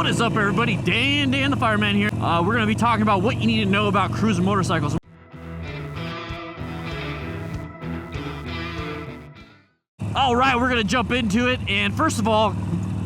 What is up, everybody? Dan the Fireman here. We're going to be talking about what you need to know about cruiser motorcycles. All right, we're going to jump into it. And first of all,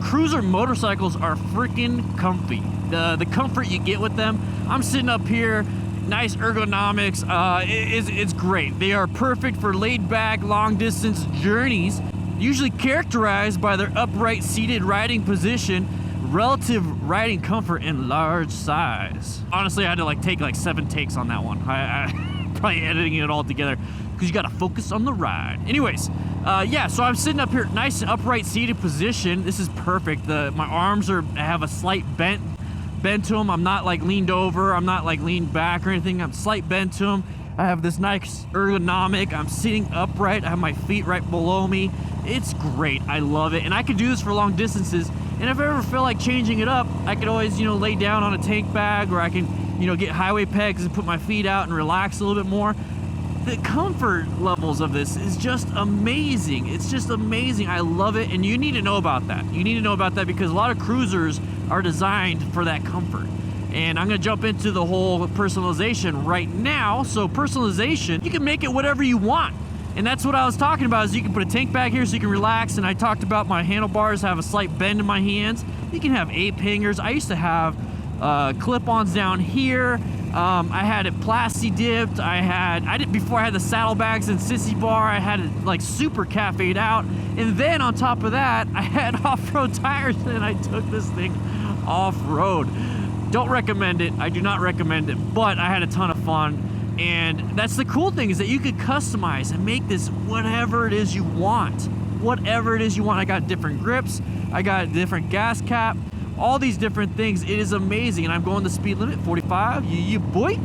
cruiser motorcycles are freaking comfy. The comfort you get with them. I'm sitting up here, nice ergonomics. It's great. They are perfect for laid-back, long-distance journeys, usually characterized by their upright seated riding position, relative riding comfort, and large size. Honestly, I had to take 7 takes on that one. I probably editing it all together because you got to focus on the ride. Anyways, yeah, so I'm sitting up here, nice upright seated position. This is perfect. My arms have a slight bend to them. I'm not leaned over. I'm not leaned back or anything. I'm slight bent to them. I have this nice ergonomic. I'm sitting upright. I have my feet right below me. It's great. I love it. And I can do this for long distances. And if I ever feel like changing it up, I could always, lay down on a tank bag, or I can, get highway pegs and put my feet out and relax a little bit more. The comfort levels of this is just amazing. It's just amazing. I love it. And you need to know about that. You need to know about that because a lot of cruisers are designed for that comfort. And I'm going to jump into the whole personalization right now. So personalization, you can make it whatever you want. And that's what I was talking about, is you can put a tank bag here so you can relax. And I talked about my handlebars have a slight bend in my hands. You can have ape hangers. I used to have clip-ons down here. I had it plasti dipped. Before I had the saddlebags and sissy bar, I had it super cafe'd out. And then on top of that, I had off-road tires, and I took this thing off-road. Don't recommend it. I do not recommend it, but I had a ton of fun. And that's the cool thing, is that you could customize and make this whatever it is you want. Whatever it is you want. I got different grips. I got different gas cap. All these different things. It is amazing. And I'm going the speed limit, 45. You boy.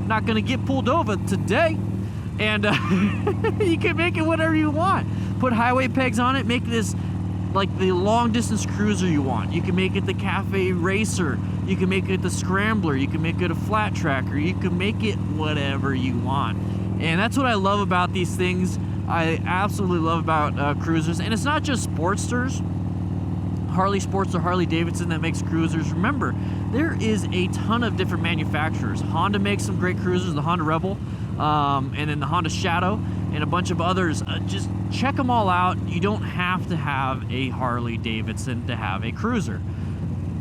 Not going to get pulled over today. And you can make it whatever you want. Put highway pegs on it. Make this the long distance cruiser you want. You can make it the cafe racer. You can make it the scrambler. You can make it a flat tracker. You can make it whatever you want. And that's what I love about these things. I absolutely love about cruisers. And it's not just Sportsters, Harley Sports or Harley Davidson that makes cruisers. Remember, there is a ton of different manufacturers. Honda makes some great cruisers, the Honda Rebel, and then the Honda Shadow, and a bunch of others. Just check them all out. You don't have to have a Harley Davidson to have a cruiser.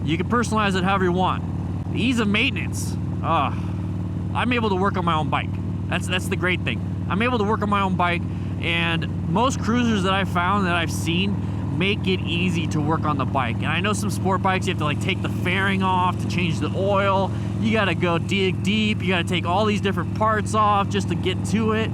You can personalize it however you want. The ease of maintenance. I'm able to work on my own bike. That's the great thing. I'm able to work on my own bike, and most cruisers that I've found, that I've seen, make it easy to work on the bike. And I know some sport bikes, you have to take the fairing off to change the oil. You got to go dig deep. You got to take all these different parts off just to get to it.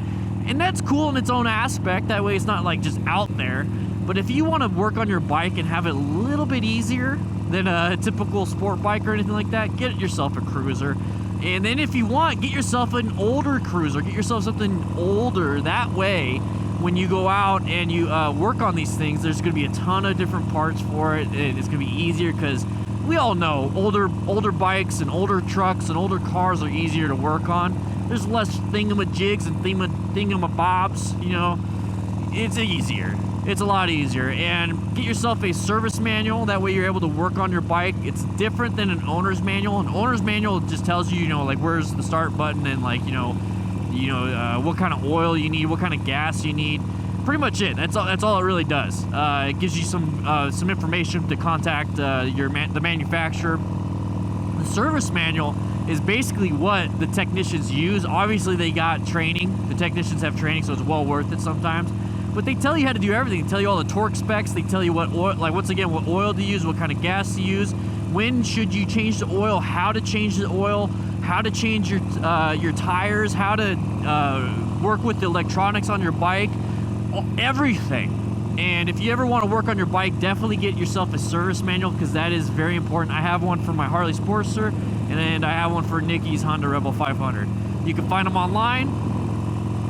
And that's cool in its own aspect. That way it's not just out there. But if you want to work on your bike and have it a little bit easier than a typical sport bike or anything like that, get yourself a cruiser. And then if you want, get yourself an older cruiser. Get yourself something older. That way, when you go out and you work on these things, there's going to be a ton of different parts for it, and it's going to be easier because we all know older bikes and older trucks and older cars are easier to work on. There's less thingamajigs and thingamabobs, it's easier. It's a lot easier. And get yourself a service manual. That way you're able to work on your bike. It's different than an owner's manual. An owner's manual just tells you, where's the start button and what kind of oil you need, what kind of gas you need. Pretty much it. That's all it really does. It gives you some information to contact the manufacturer. The service manual is basically what the technicians use. Obviously, they got training. The technicians have training, so it's well worth it sometimes. But they tell you how to do everything. They tell you all the torque specs. They tell you what oil, what oil to use, what kind of gas to use, when should you change the oil, how to change the oil, how to change your tires, how to work with the electronics on your bike, everything. And if you ever want to work on your bike, definitely get yourself a service manual, because that is very important. I have one for my Harley Sportster, and I have one for Nikki's Honda Rebel 500. You can find them online.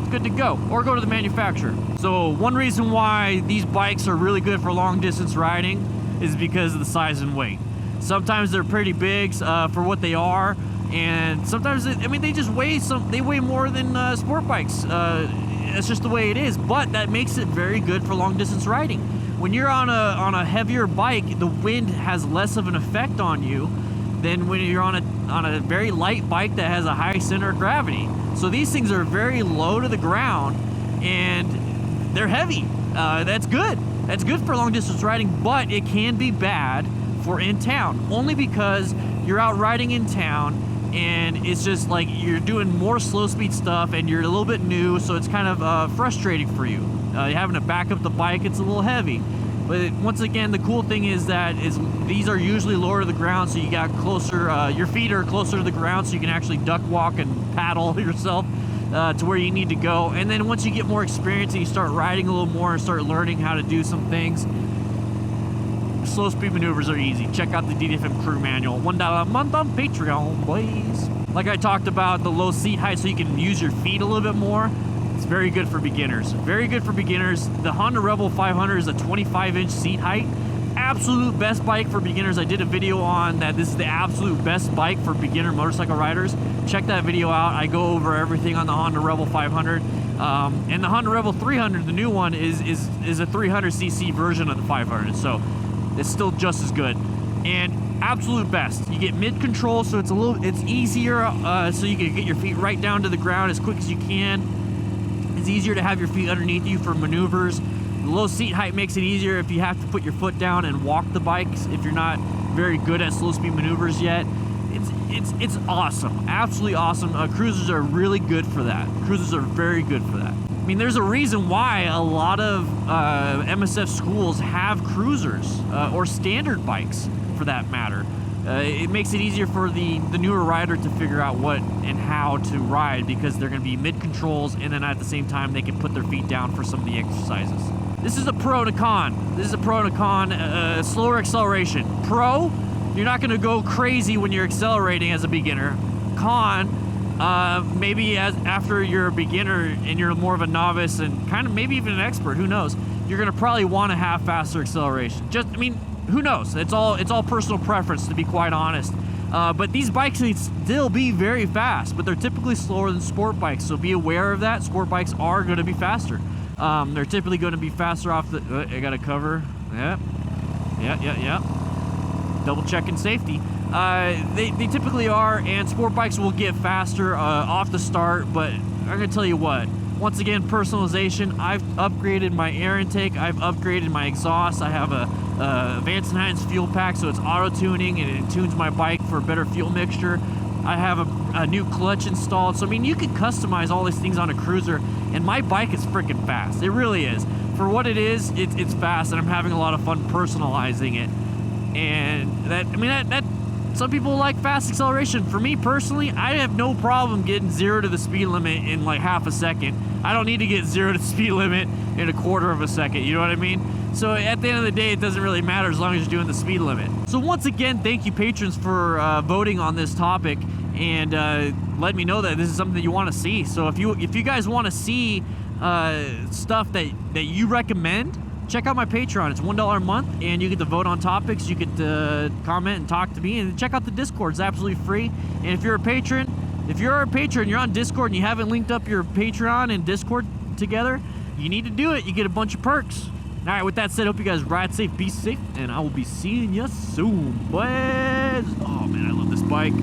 It's good to go, or go to the manufacturer. So one reason why these bikes are really good for long distance riding is because of the size and weight. Sometimes they're pretty big for what they are, and sometimes they just weigh more than sport bikes. It's just the way it is, but that makes it very good for long distance riding. when you're on a heavier bike, the wind has less of an effect on you than when you're on a very light bike that has a high center of gravity. So these things are very low to the ground and they're heavy. That's good. That's good for long distance riding, but it can be bad for in town, only because you're out riding in town and it's just like you're doing more slow speed stuff and you're a little bit new, so it's kind of frustrating for you. You're having to back up the bike, it's a little heavy. But once again, the cool thing is that these are usually lower to the ground, so you got closer, your feet are closer to the ground, so you can actually duck walk and paddle yourself to where you need to go. And then once you get more experience and you start riding a little more and start learning how to do some things, slow speed maneuvers are easy. Check out the DDFM crew manual, $1 a month on Patreon, boys. Like I talked about, the low seat height so you can use your feet a little bit more. It's very good for beginners. Very good for beginners. The Honda Rebel 500 is a 25-inch seat height. Absolute best bike for beginners. I did a video on that. This is the absolute best bike for beginner motorcycle riders. Check that video out. I go over everything on the Honda Rebel 500. And the Honda Rebel 300, the new one, is a 300cc version of the 500. So it's still just as good. And absolute best. You get mid control, so it's easier, so you can get your feet right down to the ground as quick as you can. It's easier to have your feet underneath you for maneuvers. The low seat height makes it easier if you have to put your foot down and walk the bikes if you're not very good at slow speed maneuvers yet. It's awesome, absolutely awesome. Cruisers are really good for that. Cruisers are very good for that. I mean, there's a reason why a lot of MSF schools have cruisers or standard bikes for that matter. It makes it easier for the newer rider to figure out what and how to ride, because they're going to be mid controls, and then at the same time they can put their feet down for some of the exercises. This is a pro and a con. This is a pro and a con. Slower acceleration. Pro, you're not going to go crazy when you're accelerating as a beginner. Con, maybe after you're a beginner and you're more of a novice and kind of maybe even an expert, who knows, you're going to probably want to have faster acceleration. Who knows? It's all personal preference, to be quite honest. But these bikes can still be very fast, but they're typically slower than sport bikes, so be aware of that. Sport bikes are going to be faster. They're typically going to be faster off the... I got to cover. Yeah. Double checking safety. They typically are, and sport bikes will get faster off the start, but I'm going to tell you what. Once again, personalization. I've upgraded my air intake. I've upgraded my exhaust. I have a Vance & Hines fuel pack, so it's auto-tuning, and it tunes my bike for a better fuel mixture. I have a new clutch installed. So, I mean, you can customize all these things on a cruiser, and my bike is freaking fast. It really is. For what it is, it's fast, and I'm having a lot of fun personalizing it. And that some people like fast acceleration. For me personally, I have no problem getting 0 to the speed limit in like half a second. I don't need to get 0 to the speed limit in a quarter of a second, you know what I mean? So at the end of the day, it doesn't really matter as long as you're doing the speed limit. So once again, thank you patrons for voting on this topic and let me know that this is something that you want to see. So if you guys want to see stuff that you recommend, check out my Patreon. It's $1 a month, and you get to vote on topics. You get to comment and talk to me, and check out the Discord. It's absolutely free. And if you're a patron, you're on Discord and you haven't linked up your Patreon and Discord together, you need to do it. You get a bunch of perks. All right, with that said, hope you guys ride safe, be safe, and I will be seeing you soon, boys. Oh man, I love this bike.